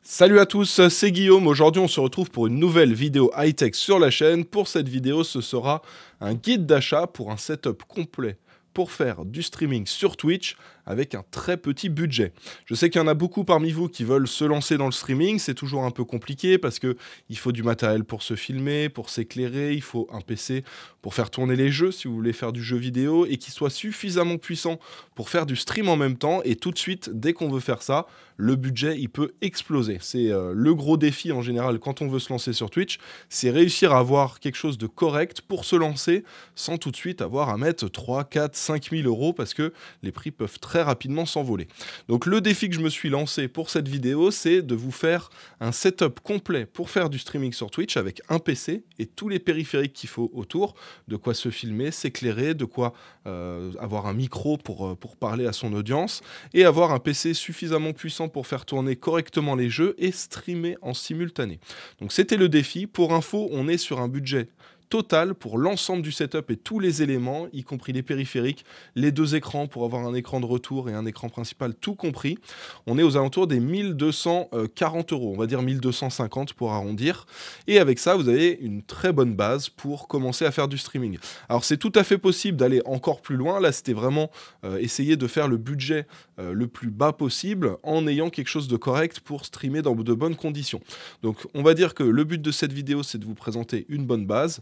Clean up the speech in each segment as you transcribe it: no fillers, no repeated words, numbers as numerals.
Salut à tous, c'est Guillaume. Aujourd'hui, on se retrouve pour une nouvelle vidéo high-tech sur la chaîne. Pour cette vidéo, ce sera un guide d'achat pour un setup complet pour faire du streaming sur Twitch avec un très petit budget. Je sais qu'il y en a beaucoup parmi vous qui veulent se lancer dans le streaming. C'est toujours un peu compliqué parce qu'il faut du matériel pour se filmer, pour s'éclairer, il faut un PC pour faire tourner les jeux si vous voulez faire du jeu vidéo et qui soit suffisamment puissant pour faire du stream en même temps. Et tout de suite, dès qu'on veut faire ça, le budget, il peut exploser. C'est le gros défi en général quand on veut se lancer sur Twitch, c'est réussir à avoir quelque chose de correct pour se lancer sans tout de suite avoir à mettre 3, 4, 5 000 euros parce que les prix peuvent très rapidement s'envoler. Donc le défi que je me suis lancé pour cette vidéo, c'est de vous faire un setup complet pour faire du streaming sur Twitch avec un PC et tous les périphériques qu'il faut autour, de quoi se filmer, s'éclairer, de quoi avoir un micro pour parler à son audience et avoir un PC suffisamment puissant pour faire tourner correctement les jeux et streamer en simultané. Donc c'était le défi. Pour info, on est sur un budget total pour l'ensemble du setup et tous les éléments, y compris les périphériques, les deux écrans pour avoir un écran de retour et un écran principal, tout compris. On est aux alentours des 1240 euros, on va dire 1250 pour arrondir. Et avec ça, vous avez une très bonne base pour commencer à faire du streaming. Alors c'est tout à fait possible d'aller encore plus loin. Là, c'était vraiment essayer de faire le budget le plus bas possible en ayant quelque chose de correct pour streamer dans de bonnes conditions. Donc on va dire que le but de cette vidéo, c'est de vous présenter une bonne base.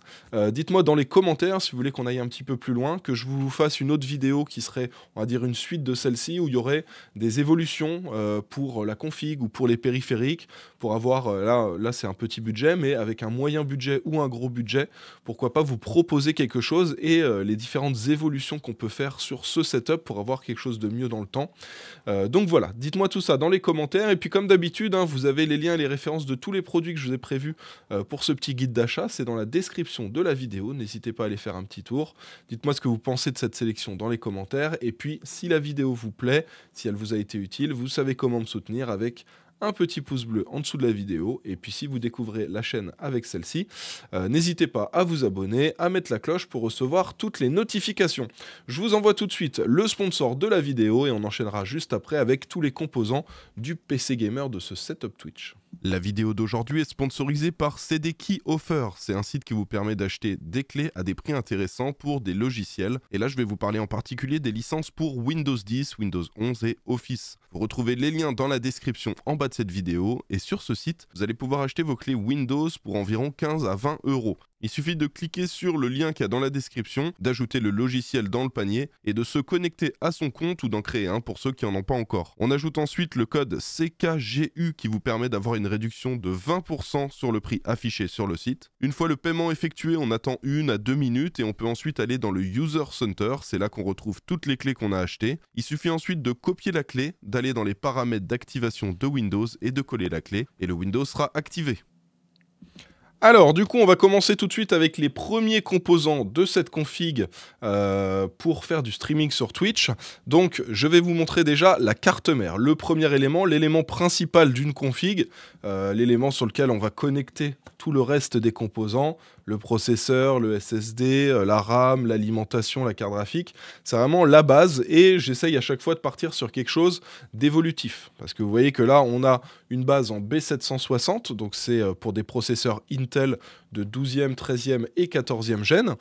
Dites-moi dans les commentaires si vous voulez qu'on aille un petit peu plus loin, que je vous fasse une autre vidéo qui serait, on va dire, une suite de celle-ci où il y aurait des évolutions pour la config ou pour les périphériques, pour avoir, là c'est un petit budget, mais avec un moyen budget ou un gros budget, pourquoi pas vous proposer quelque chose et les différentes évolutions qu'on peut faire sur ce setup pour avoir quelque chose de mieux dans le temps. Donc voilà, dites-moi tout ça dans les commentaires, et puis comme d'habitude, vous avez les liens et les références de tous les produits que je vous ai prévus pour ce petit guide d'achat, c'est dans la description de la vidéo, n'hésitez pas à aller faire un petit tour. Dites-moi ce que vous pensez de cette sélection dans les commentaires, et puis si la vidéo vous plaît, si elle vous a été utile, vous savez comment me soutenir avec un petit pouce bleu en dessous de la vidéo, et puis si vous découvrez la chaîne avec celle-ci, n'hésitez pas à vous abonner, à mettre la cloche pour recevoir toutes les notifications. Je vous envoie tout de suite le sponsor de la vidéo et on enchaînera juste après avec tous les composants du PC Gamer de ce setup Twitch. La vidéo d'aujourd'hui est sponsorisée par CD Key Offer. C'est un site qui vous permet d'acheter des clés à des prix intéressants pour des logiciels. Et là, je vais vous parler en particulier des licences pour Windows 10, Windows 11 et Office. Vous retrouvez les liens dans la description en bas de cette vidéo. Et sur ce site, vous allez pouvoir acheter vos clés Windows pour environ 15 à 20 euros. Il suffit de cliquer sur le lien qu'il y a dans la description, d'ajouter le logiciel dans le panier et de se connecter à son compte ou d'en créer un pour ceux qui n'en ont pas encore. On ajoute ensuite le code CKGU qui vous permet d'avoir une réduction de 20% sur le prix affiché sur le site. Une fois le paiement effectué, on attend 1 à 2 minutes et on peut ensuite aller dans le User Center, c'est là qu'on retrouve toutes les clés qu'on a achetées. Il suffit ensuite de copier la clé, d'aller dans les paramètres d'activation de Windows et de coller la clé et le Windows sera activé. Alors, du coup, on va commencer tout de suite avec les premiers composants de cette config pour faire du streaming sur Twitch. Donc, je vais vous montrer déjà la carte mère. Le premier élément, l'élément principal d'une config, l'élément sur lequel on va connecter tout le reste des composants, le processeur, le SSD, la RAM, l'alimentation, la carte graphique. C'est vraiment la base et j'essaye à chaque fois de partir sur quelque chose d'évolutif. Parce que vous voyez que là, on a une base en B760, donc c'est pour des processeurs Intel de 12e, 13e et 14e gène.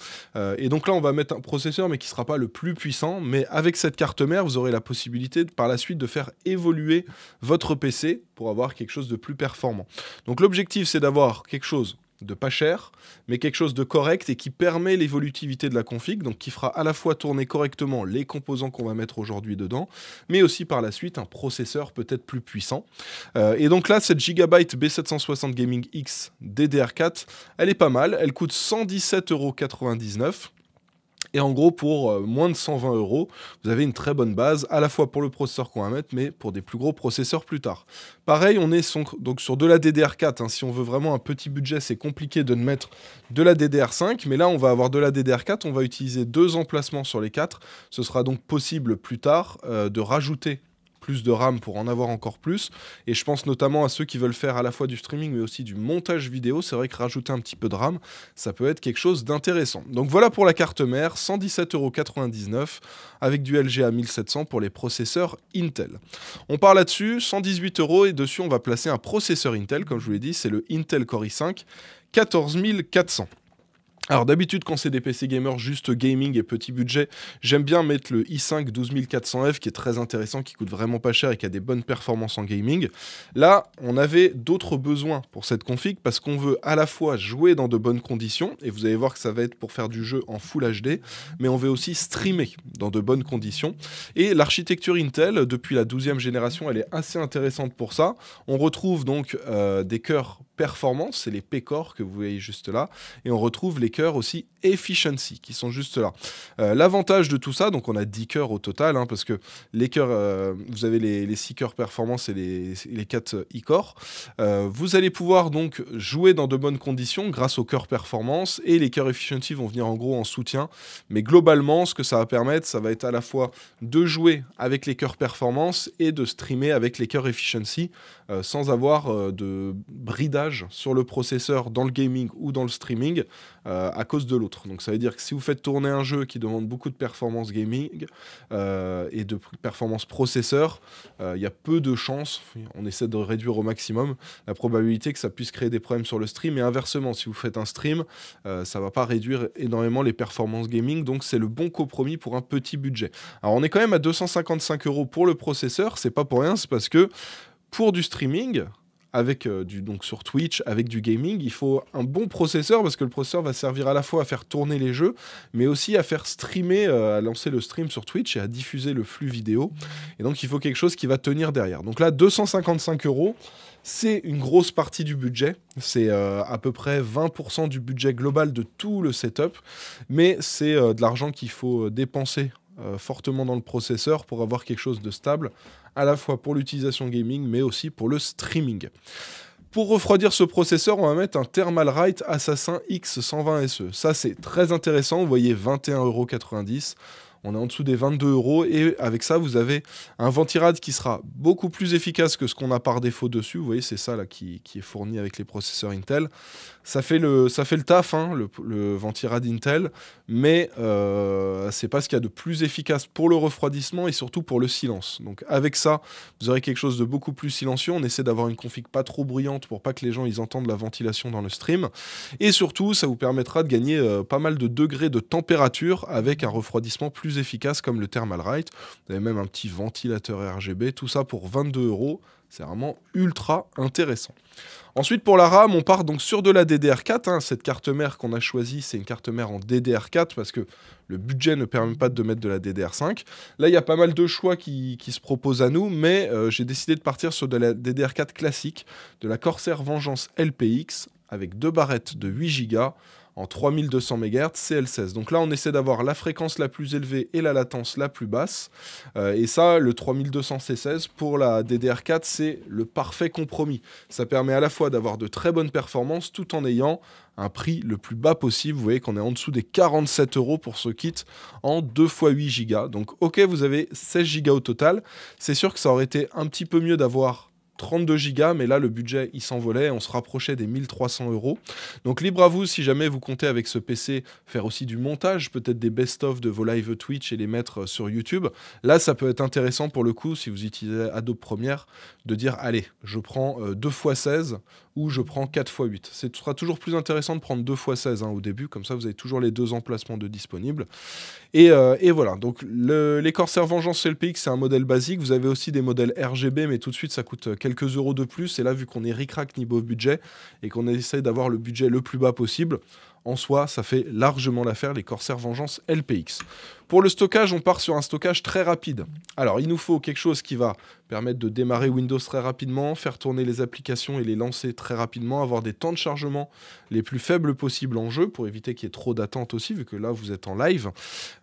Et donc là, on va mettre un processeur, mais qui ne sera pas le plus puissant. Mais avec cette carte mère, vous aurez la possibilité par la suite de faire évoluer votre PC pour avoir quelque chose de plus performant. Donc l'objectif, c'est d'avoir quelque chose de pas cher, mais quelque chose de correct et qui permet l'évolutivité de la config, donc qui fera à la fois tourner correctement les composants qu'on va mettre aujourd'hui dedans, mais aussi par la suite un processeur peut-être plus puissant. Et donc là, cette Gigabyte B760 Gaming X DDR4, elle est pas mal, elle coûte 117,99 €. Et en gros, pour moins de 120 €, vous avez une très bonne base, à la fois pour le processeur qu'on va mettre, mais pour des plus gros processeurs plus tard. Pareil, on est donc sur de la DDR4. Si on veut vraiment un petit budget, c'est compliqué de mettre de la DDR5. Mais là, on va avoir de la DDR4. On va utiliser 2 emplacements sur les 4. Ce sera donc possible plus tard de rajouter plus de RAM pour en avoir encore plus. Et je pense notamment à ceux qui veulent faire à la fois du streaming mais aussi du montage vidéo. C'est vrai que rajouter un petit peu de RAM, ça peut être quelque chose d'intéressant. Donc voilà pour la carte mère, 117,99 € avec du LGA 1700 pour les processeurs Intel. On part là-dessus, 118 € et dessus on va placer un processeur Intel, comme je vous l'ai dit, c'est le Intel Core i5 14400. Alors d'habitude quand c'est des PC gamers juste gaming et petit budget, j'aime bien mettre le i5 12400F qui est très intéressant, qui coûte vraiment pas cher et qui a des bonnes performances en gaming. Là, on avait d'autres besoins pour cette config parce qu'on veut à la fois jouer dans de bonnes conditions, et vous allez voir que ça va être pour faire du jeu en Full HD, mais on veut aussi streamer dans de bonnes conditions. Et l'architecture Intel, depuis la 12e génération, elle est assez intéressante pour ça. On retrouve donc des cœurs performance, c'est les P-Core que vous voyez juste là, et on retrouve les cœurs aussi efficiency qui sont juste là. L'avantage de tout ça, donc on a 10 cœurs au total, hein, parce que les cœurs, vous avez les 6 cœurs performance et les 4 e-core. Vous allez pouvoir donc jouer dans de bonnes conditions grâce aux cœurs performance, et les cœurs efficiency vont venir en gros en soutien, mais globalement ce que ça va permettre, ça va être à la fois de jouer avec les cœurs performance et de streamer avec les cœurs efficiency sans avoir de bridage sur le processeur dans le gaming ou dans le streaming à cause de l'autre. Donc ça veut dire que si vous faites tourner un jeu qui demande beaucoup de performance gaming et de performance processeur, il y a peu de chances, on essaie de réduire au maximum la probabilité que ça puisse créer des problèmes sur le stream, et inversement, si vous faites un stream, ça va pas réduire énormément les performances gaming, donc c'est le bon compromis pour un petit budget. Alors on est quand même à 255 € pour le processeur, c'est pas pour rien, c'est parce que pour du streaming, avec donc sur Twitch, avec du gaming, il faut un bon processeur, parce que le processeur va servir à la fois à faire tourner les jeux, mais aussi à faire streamer, à lancer le stream sur Twitch et à diffuser le flux vidéo. Et donc il faut quelque chose qui va tenir derrière. Donc là, 255 €, c'est une grosse partie du budget. C'est à peu près 20% du budget global de tout le setup, mais c'est de l'argent qu'il faut dépenser fortement dans le processeur pour avoir quelque chose de stable, à la fois pour l'utilisation gaming, mais aussi pour le streaming. Pour refroidir ce processeur, on va mettre un Thermalright Assassin X120 SE. Ça, c'est très intéressant. Vous voyez, 21,90 €. On est en dessous des 22 € et avec ça, vous avez un ventirad qui sera beaucoup plus efficace que ce qu'on a par défaut dessus. Vous voyez, c'est ça là qui est fourni avec les processeurs Intel. Ça fait le taf, hein, le ventirad Intel, mais c'est pas ce qu'il y a de plus efficace pour le refroidissement et surtout pour le silence. Donc avec ça, vous aurez quelque chose de beaucoup plus silencieux. On essaie d'avoir une config pas trop bruyante pour pas que les gens ils entendent la ventilation dans le stream. Et surtout, ça vous permettra de gagner pas mal de degrés de température avec un refroidissement plus efficace comme le Thermalright. Vous avez même un petit ventilateur RGB, tout ça pour 22 €. C'est vraiment ultra intéressant. Ensuite, pour la RAM, on part donc sur de la DDR4. Hein. Cette carte mère qu'on a choisie, c'est une carte mère en DDR4 parce que le budget ne permet pas de mettre de la DDR5. Là, il y a pas mal de choix qui se proposent à nous, mais j'ai décidé de partir sur de la DDR4 classique, de la Corsair Vengeance LPX, avec 2 barrettes de 8 Go en 3200 MHz CL16. Donc là, on essaie d'avoir la fréquence la plus élevée et la latence la plus basse. Et ça, le 3200 C16 pour la DDR4, c'est le parfait compromis. Ça permet à la fois d'avoir de très bonnes performances tout en ayant un prix le plus bas possible. Vous voyez qu'on est en dessous des 47 € pour ce kit en 2 x 8 Go. Donc ok, vous avez 16 Go au total. C'est sûr que ça aurait été un petit peu mieux d'avoir 32 Go, mais là le budget il s'envolait, on se rapprochait des 1300 €. Donc libre à vous si jamais vous comptez avec ce PC faire aussi du montage, peut-être des best-of de vos live Twitch et les mettre sur YouTube. Là ça peut être intéressant pour le coup si vous utilisez Adobe Premiere de dire allez, je prends 2 x 16 ou je prends 4 x 8. Ce sera toujours plus intéressant de prendre 2 x 16 hein, au début, comme ça vous avez toujours les 2 emplacements de disponibles. Et voilà, donc les Corsair Vengeance LPX c'est un modèle basique, vous avez aussi des modèles RGB mais tout de suite ça coûte quelques euros de plus, et là vu qu'on est ric-rac niveau budget et qu'on essaie d'avoir le budget le plus bas possible, en soi ça fait largement l'affaire les Corsair Vengeance LPX. Pour le stockage, on part sur un stockage très rapide. Alors il nous faut quelque chose qui va permettre de démarrer Windows très rapidement, faire tourner les applications et les lancer très rapidement, avoir des temps de chargement les plus faibles possibles en jeu pour éviter qu'il y ait trop d'attente aussi vu que là vous êtes en live.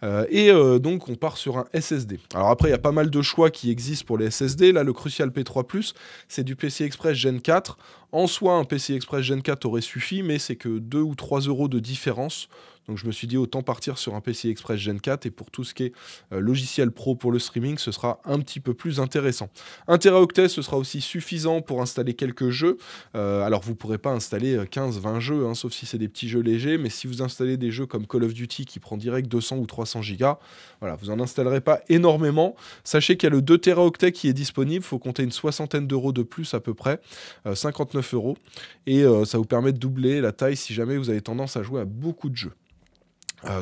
Donc on part sur un SSD. Alors après il y a pas mal de choix qui existent pour les SSD. Là le Crucial P3+, c'est du PCI Express Gen 4. En soi un PCI Express Gen 4 aurait suffi, mais c'est que 2 ou 3 € de différence. Donc je me suis dit autant partir sur un PCI Express Gen 4 et pour tout ce qui est logiciel pro pour le streaming, ce sera un petit peu plus intéressant. 1 Teraoctet, ce sera aussi suffisant pour installer quelques jeux. Alors vous ne pourrez pas installer 15-20 jeux, hein, sauf si c'est des petits jeux légers, mais si vous installez des jeux comme Call of Duty qui prend direct 200 ou 300 gigas, voilà, vous n'en installerez pas énormément. Sachez qu'il y a le 2 Teraoctet qui est disponible, il faut compter une soixantaine d'euros de plus à peu près, 59 euros, et ça vous permet de doubler la taille si jamais vous avez tendance à jouer à beaucoup de jeux.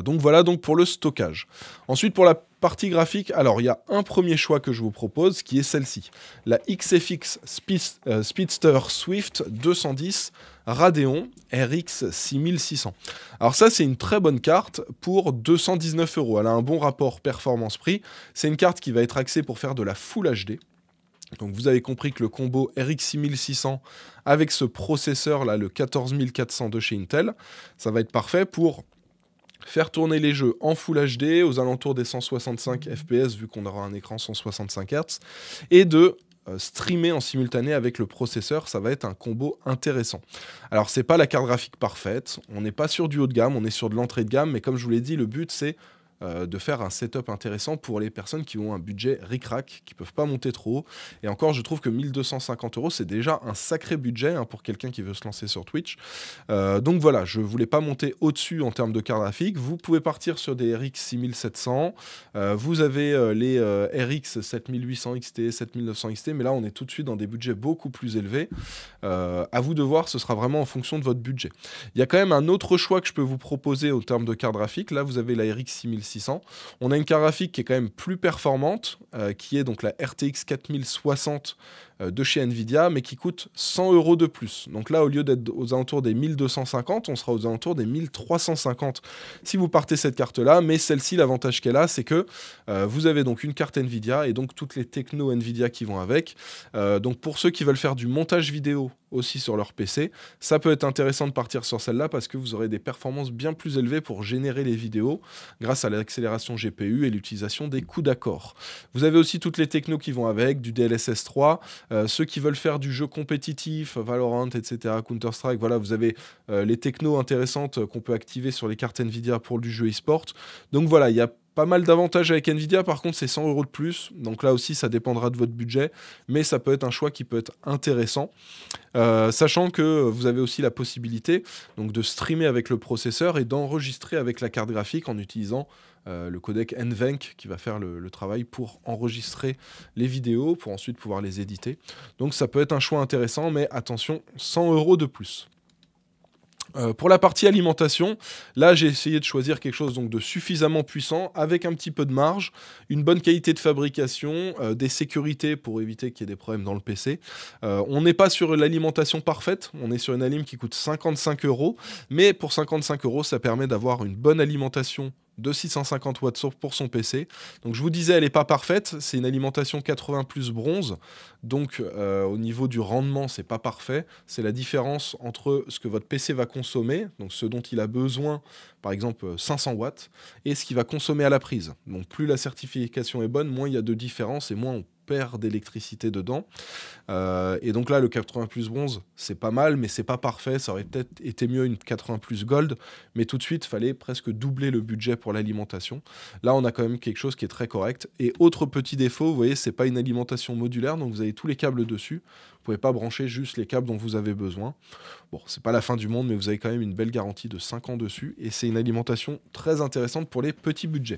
Donc voilà donc pour le stockage. Ensuite pour la partie graphique, alors il y a un premier choix que je vous propose qui est celle-ci. La XFX Speedster Swift 210 Radeon RX 6600. Alors ça c'est une très bonne carte pour 219 euros. Elle a un bon rapport performance-prix. C'est une carte qui va être axée pour faire de la Full HD. Donc vous avez compris que le combo RX 6600 avec ce processeur là, le 14400 de chez Intel, ça va être parfait pour faire tourner les jeux en Full HD aux alentours des 165 FPS vu qu'on aura un écran 165 Hz et de streamer en simultané avec le processeur, ça va être un combo intéressant. Alors c'est pas la carte graphique parfaite, on n'est pas sur du haut de gamme, on est sur de l'entrée de gamme, mais comme je vous l'ai dit, le but c'est de faire un setup intéressant pour les personnes qui ont un budget ric-rac, qui ne peuvent pas monter trop haut. Et encore, je trouve que 1250 euros, c'est déjà un sacré budget hein, pour quelqu'un qui veut se lancer sur Twitch. Donc voilà, je ne voulais pas monter au-dessus en termes de carte graphique. Vous pouvez partir sur des RX 6700. Vous avez les RX 7800 XT, 7900 XT, mais là, on est tout de suite dans des budgets beaucoup plus élevés. À vous de voir, ce sera vraiment en fonction de votre budget. Il y a quand même un autre choix que je peux vous proposer au terme de carte graphique. Là, vous avez la RX 6600. On a une carte graphique qui est quand même plus performante, qui est donc la RTX 4060 de chez Nvidia, mais qui coûte 100 euros de plus. Donc là, au lieu d'être aux alentours des 1250, on sera aux alentours des 1350 si vous partez cette carte-là. Mais celle-ci, l'avantage qu'elle a, c'est que vous avez donc une carte Nvidia et donc toutes les technos Nvidia qui vont avec. Donc pour ceux qui veulent faire du montage vidéo aussi sur leur PC, ça peut être intéressant de partir sur celle-là parce que vous aurez des performances bien plus élevées pour générer les vidéos grâce à l'accélération GPU et l'utilisation des coups d'accord. Vous avez aussi toutes les technos qui vont avec, du DLSS 3, ceux qui veulent faire du jeu compétitif, Valorant, etc., Counter-Strike, voilà, vous avez les technos intéressantes qu'on peut activer sur les cartes Nvidia pour du jeu e-sport. Donc voilà, il y a pas mal d'avantages avec Nvidia, par contre c'est 100 euros de plus, donc là aussi ça dépendra de votre budget, mais ça peut être un choix qui peut être intéressant, sachant que vous avez aussi la possibilité donc, de streamer avec le processeur et d'enregistrer avec la carte graphique en utilisant le codec NVENC qui va faire le travail pour enregistrer les vidéos, pour ensuite pouvoir les éditer. Donc ça peut être un choix intéressant, mais attention, 100 euros de plus. Pour la partie alimentation, là j'ai essayé de choisir quelque chose donc, de suffisamment puissant, avec un petit peu de marge, une bonne qualité de fabrication, des sécurités pour éviter qu'il y ait des problèmes dans le PC. On n'est pas sur l'alimentation parfaite, on est sur une alim qui coûte 55 euros, mais pour 55 euros ça permet d'avoir une bonne alimentation de 650 watts pour son PC. Donc je vous disais, elle n'est pas parfaite, c'est une alimentation 80 plus bronze, donc au niveau du rendement, c'est pas parfait. C'est la différence entre ce que votre PC va consommer, donc ce dont il a besoin, par exemple 500 watts, et ce qu'il va consommer à la prise. Donc plus la certification est bonne, moins il y a de différence et moins on perd d'électricité dedans. Et donc là, le 80 plus bronze, c'est pas mal, mais c'est pas parfait. Ça aurait peut-être été mieux une 80 plus gold, mais tout de suite, il fallait presque doubler le budget pour l'alimentation. Là, on a quand même quelque chose qui est très correct. Et autre petit défaut, vous voyez, c'est pas une alimentation modulaire, donc vous avez tous les câbles dessus. Vous pouvez pas brancher juste les câbles dont vous avez besoin. Bon, c'est pas la fin du monde, mais vous avez quand même une belle garantie de 5 ans dessus, et c'est une alimentation très intéressante pour les petits budgets.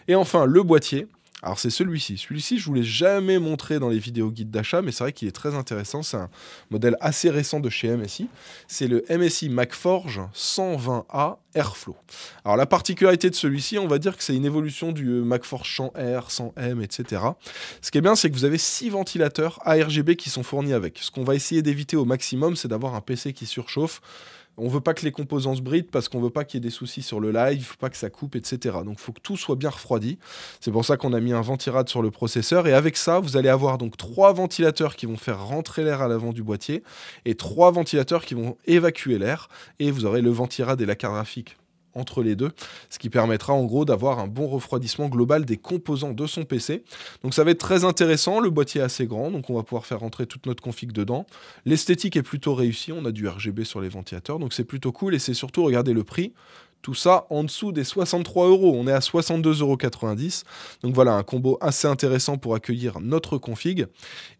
Et enfin, le boîtier. Alors c'est celui-ci. Celui-ci, je ne vous l'ai jamais montré dans les vidéos guides d'achat, mais c'est vrai qu'il est très intéressant. C'est un modèle assez récent de chez MSI. C'est le MSI MacForge 120A Airflow. Alors la particularité de celui-ci, on va dire que c'est une évolution du MacForge 100R, 100M, etc. Ce qui est bien, c'est que vous avez 6 ventilateurs ARGB qui sont fournis avec. Ce qu'on va essayer d'éviter au maximum, c'est d'avoir un PC qui surchauffe. On ne veut pas que les composants se brident parce qu'on ne veut pas qu'il y ait des soucis sur le live, il ne faut pas que ça coupe, etc. Donc il faut que tout soit bien refroidi. C'est pour ça qu'on a mis un ventirad sur le processeur. Et avec ça, vous allez avoir donc 3 ventilateurs qui vont faire rentrer l'air à l'avant du boîtier et 3 ventilateurs qui vont évacuer l'air. Et vous aurez le ventirad et la carte graphique entre les deux, ce qui permettra en gros d'avoir un bon refroidissement global des composants de son PC. Donc ça va être très intéressant, le boîtier est assez grand, donc on va pouvoir faire rentrer toute notre config dedans. L'esthétique est plutôt réussie, on a du RGB sur les ventilateurs, donc c'est plutôt cool, et c'est surtout, regardez le prix, Tout ça en dessous des 63 €. On est à 62,90 €. Donc voilà, un combo assez intéressant pour accueillir notre config.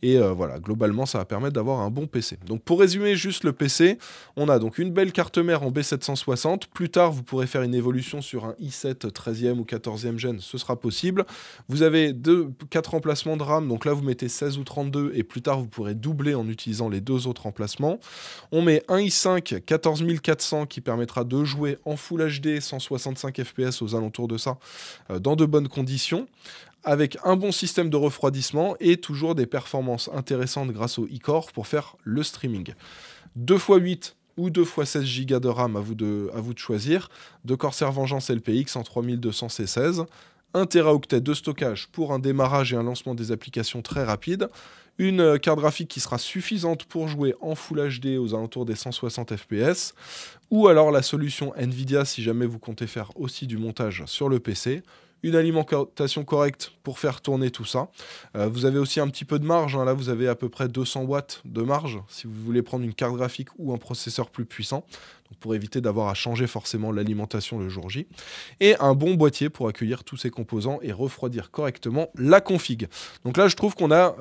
Et voilà, globalement, ça va permettre d'avoir un bon PC. Donc pour résumer juste le PC, on a donc une belle carte mère en B760. Plus tard, vous pourrez faire une évolution sur un i7 13e ou 14e gen, ce sera possible. Vous avez 4 emplacements de RAM, donc là vous mettez 16 ou 32, et plus tard vous pourrez doubler en utilisant les 2 autres emplacements. On met un i5 14400 qui permettra de jouer en Full HD 165 fps aux alentours de ça, dans de bonnes conditions, avec un bon système de refroidissement et toujours des performances intéressantes grâce au e-core pour faire le streaming. 2x8 ou 2x16 Go de RAM, à vous de choisir, de Corsair Vengeance LPX en 3200 C16, 1 Teraoctet de stockage pour un démarrage et un lancement des applications très rapide, une carte graphique qui sera suffisante pour jouer en Full HD aux alentours des 160 fps, ou alors la solution Nvidia si jamais vous comptez faire aussi du montage sur le PC, une alimentation correcte pour faire tourner tout ça. Vous avez aussi un petit peu de marge, hein. Là vous avez à peu près 200 watts de marge si vous voulez prendre une carte graphique ou un processeur plus puissant, donc pour éviter d'avoir à changer forcément l'alimentation le jour J, et un bon boîtier pour accueillir tous ces composants et refroidir correctement la config. Donc là je trouve qu'on a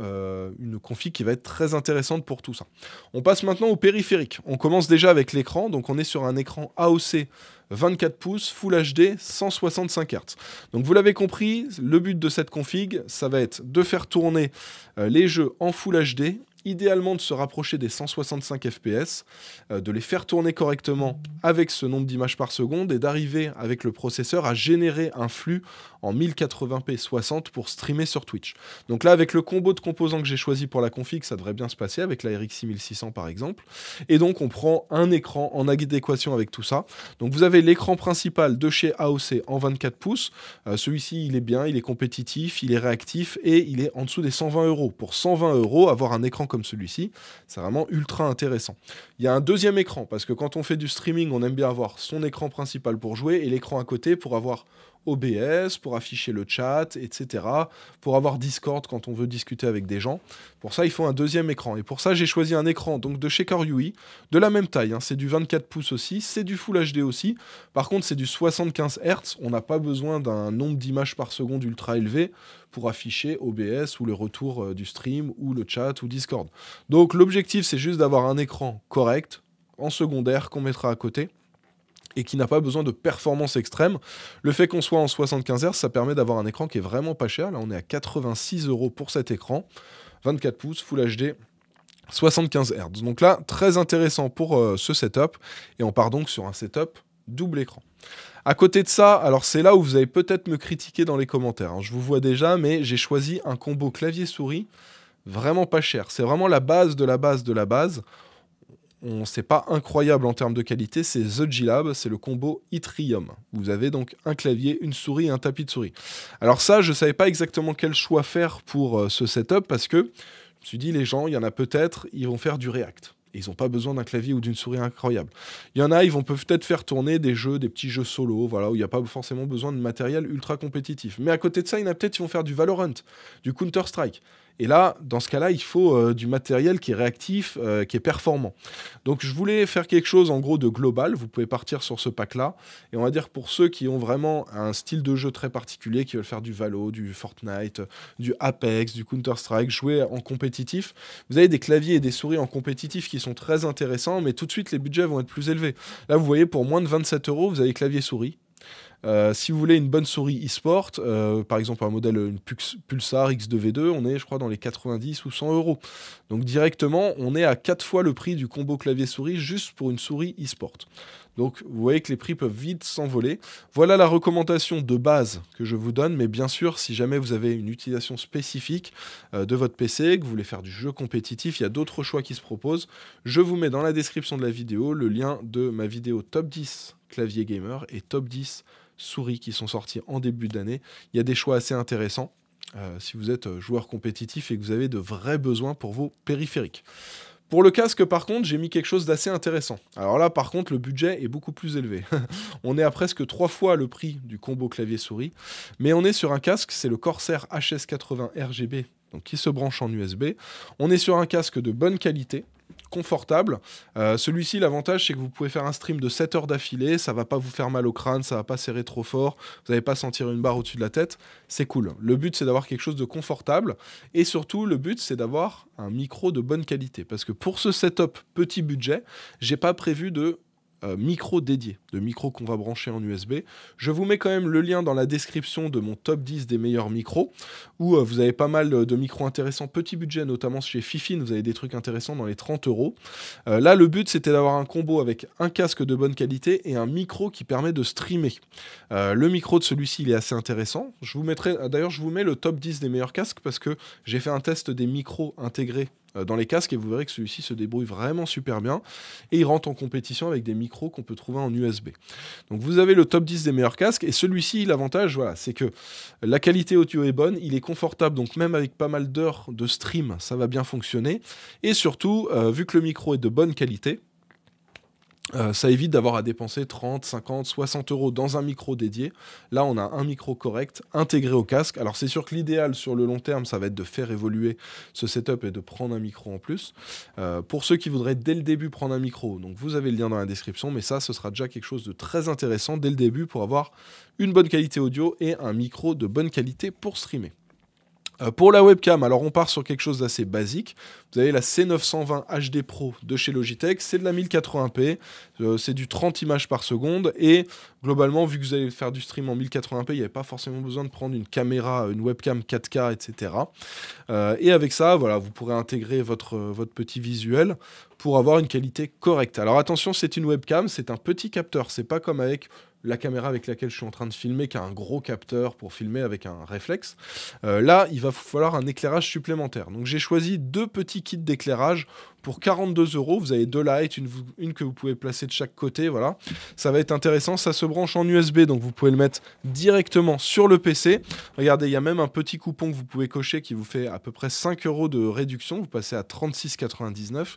une config qui va être très intéressante pour tout ça. On passe maintenant au périphérique. On commence déjà avec l'écran, donc on est sur un écran AOC 24 pouces, Full HD, 165 Hz. Donc vous l'avez compris, le but de cette config, ça va être de faire tourner les jeux en Full HD, idéalement de se rapprocher des 165 fps, de les faire tourner correctement avec ce nombre d'images par seconde et d'arriver avec le processeur à générer un flux en 1080p 60 pour streamer sur Twitch. Donc là, avec le combo de composants que j'ai choisi pour la config, ça devrait bien se passer avec la RX 6600 par exemple. Et donc on prend un écran en adéquation avec tout ça. Donc vous avez l'écran principal de chez AOC en 24 pouces. Celui-ci, il est bien, il est compétitif, il est réactif et il est en dessous des 120 €. Pour 120 €, avoir un écran comme celui-ci, c'est vraiment ultra intéressant. Il y a un deuxième écran, parce que quand on fait du streaming, on aime bien avoir son écran principal pour jouer et l'écran à côté pour avoir OBS, pour afficher le chat, etc. Pour avoir Discord quand on veut discuter avec des gens. Pour ça, il faut un deuxième écran. Et pour ça, j'ai choisi un écran donc de chez Corui, de la même taille, hein. C'est du 24 pouces aussi, c'est du Full HD aussi. Par contre, c'est du 75 Hz. On n'a pas besoin d'un nombre d'images par seconde ultra élevé pour afficher OBS ou le retour du stream ou le chat ou Discord. Donc l'objectif, c'est juste d'avoir un écran correct, en secondaire, qu'on mettra à côté, et qui n'a pas besoin de performance extrême. Le fait qu'on soit en 75 Hz, ça permet d'avoir un écran qui est vraiment pas cher. Là, on est à 86 € pour cet écran. 24 pouces, Full HD, 75 Hz. Donc là, très intéressant pour ce setup. Et on part donc sur un setup double écran. À côté de ça, alors c'est là où vous allez peut-être me critiquer dans les commentaires, hein. Je vous vois déjà, mais j'ai choisi un combo clavier-souris vraiment pas cher. C'est vraiment la base de la base de la base. C'est pas incroyable en termes de qualité, c'est The G-Lab, c'est le combo Yttrium. Vous avez donc un clavier, une souris et un tapis de souris. Alors ça, je savais pas exactement quel choix faire pour ce setup, parce que je me suis dit, les gens, il y en a peut-être, ils vont faire du React. Et ils n'ont pas besoin d'un clavier ou d'une souris incroyable. Il y en a, ils vont peut-être faire tourner des jeux, des petits jeux solo, voilà, où il n'y a pas forcément besoin de matériel ultra compétitif. Mais à côté de ça, il y en a peut-être qui vont faire du Valorant, du Counter-Strike. Et là, dans ce cas-là, il faut du matériel qui est réactif, qui est performant. Donc je voulais faire quelque chose en gros de global, vous pouvez partir sur ce pack-là, et on va dire pour ceux qui ont vraiment un style de jeu très particulier, qui veulent faire du Valo, du Fortnite, du Apex, du Counter-Strike, jouer en compétitif, vous avez des claviers et des souris en compétitif qui sont très intéressants, mais tout de suite les budgets vont être plus élevés. Là vous voyez, pour moins de 27 €, vous avez clavier-souris. Si vous voulez une bonne souris e-sport, par exemple un modèle une Pulsar X2V2, on est je crois dans les 90 ou 100 €. Donc directement on est à 4 fois le prix du combo clavier-souris juste pour une souris e-sport. Donc vous voyez que les prix peuvent vite s'envoler. Voilà la recommandation de base que je vous donne, mais bien sûr si jamais vous avez une utilisation spécifique de votre PC, que vous voulez faire du jeu compétitif, il y a d'autres choix qui se proposent. Je vous mets dans la description de la vidéo le lien de ma vidéo top 10 clavier gamer et top 10 souris qui sont sortis en début d'année. Il y a des choix assez intéressants si vous êtes joueur compétitif et que vous avez de vrais besoins pour vos périphériques. Pour le casque, par contre, j'ai mis quelque chose d'assez intéressant. Alors là, par contre, le budget est beaucoup plus élevé. On est à presque 3 fois le prix du combo clavier-souris, mais on est sur un casque, c'est le Corsair HS80 RGB, donc qui se branche en USB. On est sur un casque de bonne qualité. confortable. Celui-ci, l'avantage, c'est que vous pouvez faire un stream de 7 heures d'affilée, ça va pas vous faire mal au crâne, ça va pas serrer trop fort, vous n'allez pas sentir une barre au-dessus de la tête, c'est cool. Le but, c'est d'avoir quelque chose de confortable, et surtout, le but, c'est d'avoir un micro de bonne qualité, parce que pour ce setup petit budget, j'ai pas prévu de micro dédié, de micro qu'on va brancher en USB. Je vous mets quand même le lien dans la description de mon top 10 des meilleurs micros, où vous avez pas mal de micros intéressants, petit budget, notamment chez Fifine, vous avez des trucs intéressants dans les 30 euros. Là, le but, c'était d'avoir un combo avec un casque de bonne qualité et un micro qui permet de streamer. Le micro de celui-ci, il est assez intéressant. D'ailleurs, je vous mets le top 10 des meilleurs casques, parce que j'ai fait un test des micros intégrés dans les casques, et vous verrez que celui-ci se débrouille vraiment super bien, et il rentre en compétition avec des micros qu'on peut trouver en USB. Donc vous avez le top 10 des meilleurs casques, et celui-ci, l'avantage, voilà, c'est que la qualité audio est bonne, il est confortable, donc même avec pas mal d'heures de stream, ça va bien fonctionner, et surtout, vu que le micro est de bonne qualité, ça évite d'avoir à dépenser 30, 50, 60 euros dans un micro dédié. Là, on a un micro correct intégré au casque. Alors, c'est sûr que l'idéal sur le long terme, ça va être de faire évoluer ce setup et de prendre un micro en plus. Pour ceux qui voudraient dès le début prendre un micro, donc vous avez le lien dans la description, mais ça, ce sera déjà quelque chose de très intéressant dès le début pour avoir une bonne qualité audio et un micro de bonne qualité pour streamer. Pour la webcam, alors on part sur quelque chose d'assez basique. Vous avez la C920 HD Pro de chez Logitech, c'est de la 1080p, c'est du 30 images par seconde, et globalement, vu que vous allez faire du stream en 1080p, il n'y avait pas forcément besoin de prendre une caméra, une webcam 4K, etc. Et avec ça, voilà, vous pourrez intégrer votre petit visuel pour avoir une qualité correcte. Alors attention, c'est une webcam, c'est un petit capteur, c'est pas comme avec la caméra avec laquelle je suis en train de filmer, qui a un gros capteur pour filmer avec un réflexe. Là, il va falloir un éclairage supplémentaire. Donc j'ai choisi 2 petits kits d'éclairage pour 42 €. Vous avez 2 lights, une que vous pouvez placer de chaque côté, voilà. Ça va être intéressant, ça se branche en USB, donc vous pouvez le mettre directement sur le PC. Regardez, il y a même un petit coupon que vous pouvez cocher qui vous fait à peu près 5 € de réduction, vous passez à 36,99 €.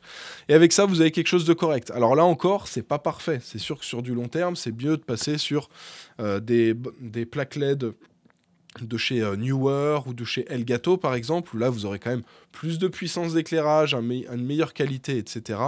Et avec ça, vous avez quelque chose de correct. Alors là encore, c'est pas parfait. C'est sûr que sur du long terme, c'est mieux de passer sur des plaques LED de chez Newer ou de chez Elgato par exemple, où là vous aurez quand même plus de puissance d'éclairage, une meilleure qualité, etc.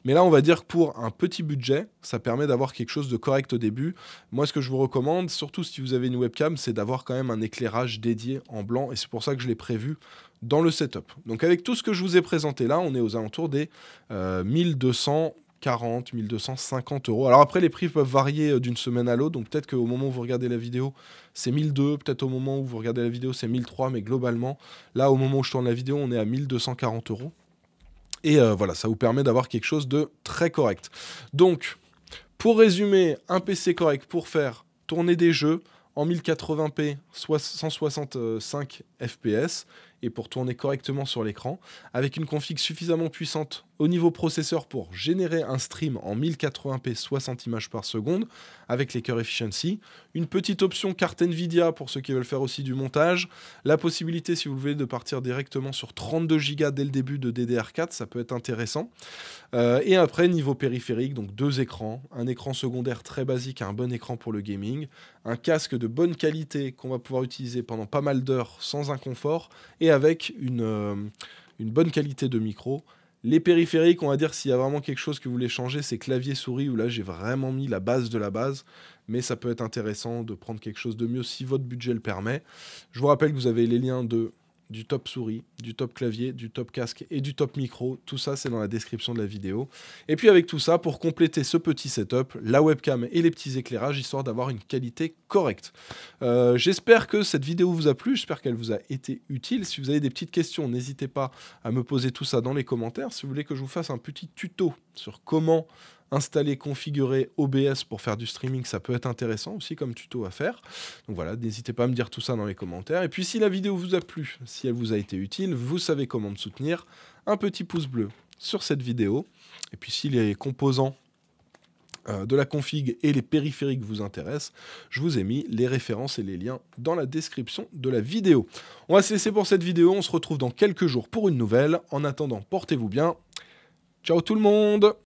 Mais là on va dire que pour un petit budget, ça permet d'avoir quelque chose de correct au début. Moi ce que je vous recommande, surtout si vous avez une webcam, c'est d'avoir quand même un éclairage dédié en blanc, et c'est pour ça que je l'ai prévu dans le setup. Donc avec tout ce que je vous ai présenté là, on est aux alentours des 1240, 1250 €. Alors après, les prix peuvent varier d'une semaine à l'autre, donc peut-être qu'au moment où vous regardez la vidéo, c'est 1200, peut-être au moment où vous regardez la vidéo, c'est 1300, mais globalement, là, au moment où je tourne la vidéo, on est à 1240 €. Et voilà, ça vous permet d'avoir quelque chose de très correct. Donc, pour résumer, un PC correct pour faire tourner des jeux en 1080p, 165 fps, et pour tourner correctement sur l'écran, avec une config suffisamment puissante au niveau processeur pour générer un stream en 1080p 60 images par seconde, avec les Curve Efficiency, une petite option carte Nvidia pour ceux qui veulent faire aussi du montage, la possibilité, si vous le voulez, de partir directement sur 32 Go dès le début de DDR4, ça peut être intéressant. Et après, niveau périphérique, donc 2 écrans, un écran secondaire très basique, un bon écran pour le gaming, un casque de bonne qualité qu'on va pouvoir utiliser pendant pas mal d'heures sans inconfort, et avec une bonne qualité de micro. Les périphériques, on va dire, s'il y a vraiment quelque chose que vous voulez changer, c'est clavier-souris, où là j'ai vraiment mis la base de la base, mais ça peut être intéressant de prendre quelque chose de mieux si votre budget le permet. Je vous rappelle que vous avez les liens du top souris, du top clavier, du top casque et du top micro. Tout ça, c'est dans la description de la vidéo. Et puis avec tout ça, pour compléter ce petit setup, la webcam et les petits éclairages, histoire d'avoir une qualité correcte. J'espère que cette vidéo vous a plu, j'espère qu'elle vous a été utile. Si vous avez des petites questions, n'hésitez pas à me poser tout ça dans les commentaires. Si vous voulez que je vous fasse un petit tuto sur comment installer, configurer OBS pour faire du streaming, ça peut être intéressant aussi comme tuto à faire. Donc voilà, n'hésitez pas à me dire tout ça dans les commentaires. Et puis si la vidéo vous a plu, si elle vous a été utile, vous savez comment me soutenir. Un petit pouce bleu sur cette vidéo. Et puis si les composants de la config et les périphériques vous intéressent, je vous ai mis les références et les liens dans la description de la vidéo. On va se laisser pour cette vidéo, on se retrouve dans quelques jours pour une nouvelle. En attendant, portez-vous bien. Ciao tout le monde!